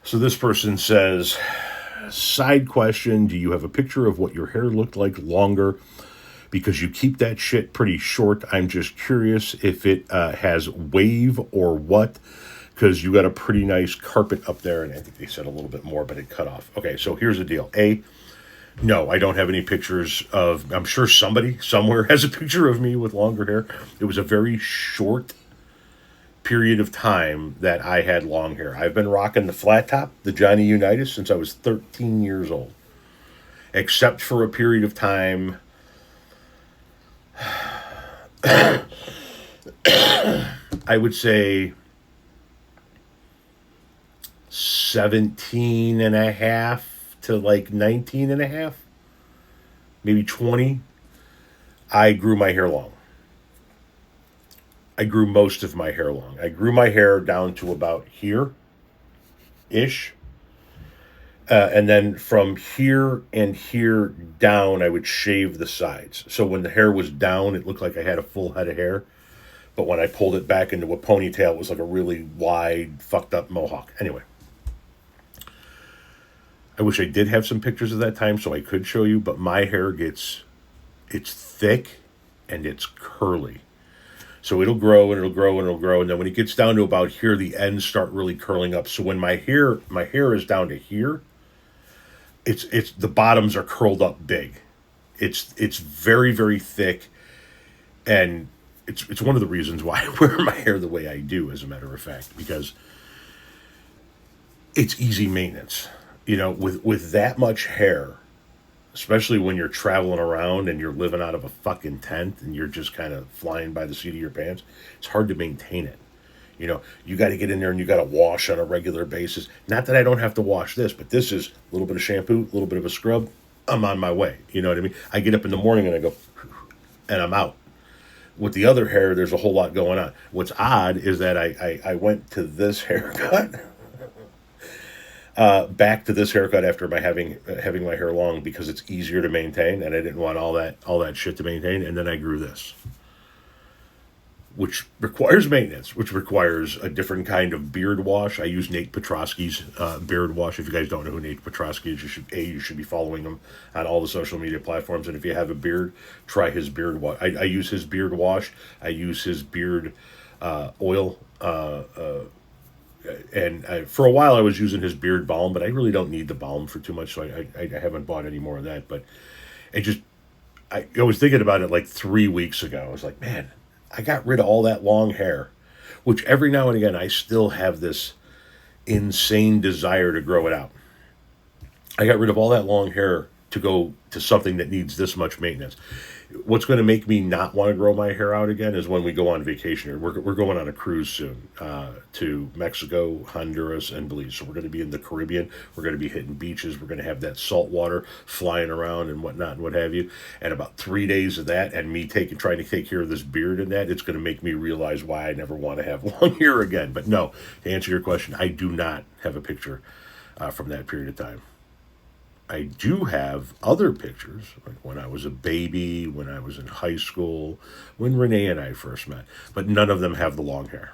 So this person says, side question, do you have a picture of what your hair looked like longer? Because you keep that shit pretty short. I'm just curious if it has wave or what, because you got a pretty nice carpet up there. And I think they said a little bit more, but it cut off. Okay, so here's the deal. No, I don't have any pictures of, I'm sure somebody somewhere has a picture of me with longer hair. It was a very short period of time that I had long hair. I've been rocking the flat top, the Johnny Unitas, since I was 13 years old, except for a period of time. I would say 17 and a half to like 19 and a half, maybe 20. I grew my hair long. I grew most of my hair long. I grew my hair down to about here ish. And then from here and here down, I would shave the sides. So when the hair was down, it looked like I had a full head of hair. But when I pulled it back into a ponytail, it was like a really wide, fucked up mohawk. Anyway, I wish I did have some pictures of that time so I could show you, but my hair it's thick and it's curly. So it'll grow and it'll grow and it'll grow. And then when it gets down to about here, the ends start really curling up. So when my hair is down to here, it's the bottoms are curled up big. It's very, very thick, and it's one of the reasons why I wear my hair the way I do, as a matter of fact, because it's easy maintenance. With that much hair, especially when you're traveling around and you're living out of a fucking tent and you're just kind of flying by the seat of your pants, it's hard to maintain it. You got to get in there and you got to wash on a regular basis. Not that I don't have to wash this, but this is a little bit of shampoo, a little bit of a scrub. I'm on my way. You know what I mean? I get up in the morning and I go, and I'm out. With the other hair, there's a whole lot going on. What's odd is that I went to this haircut, back to this haircut after my having my hair long because it's easier to maintain, and I didn't want all that shit to maintain. And then I grew this, which requires maintenance, which requires a different kind of beard wash. I use Nate Petrosky's beard wash. If you guys don't know who Nate Petrosky is, you should be following him on all the social media platforms. And if you have a beard, try his beard wash. I use his beard wash. I use his beard oil. For a while, I was using his beard balm, but I really don't need the balm for too much, so I haven't bought any more of that. But it just, I was thinking about it like 3 weeks ago. I was like, man, I got rid of all that long hair, which every now and again I still have this insane desire to grow it out. I got rid of all that long hair to go to something that needs this much maintenance. What's going to make me not want to grow my hair out again is when we go on vacation. We're going on a cruise soon to Mexico, Honduras, and Belize. So we're going to be in the Caribbean. We're going to be hitting beaches. We're going to have that salt water flying around and whatnot and what have you. And about 3 days of that and me trying to take care of this beard and that, it's going to make me realize why I never want to have long hair again. But no, to answer your question, I do not have a picture from that period of time. I do have other pictures, like when I was a baby, when I was in high school, when Renee and I first met, but none of them have the long hair.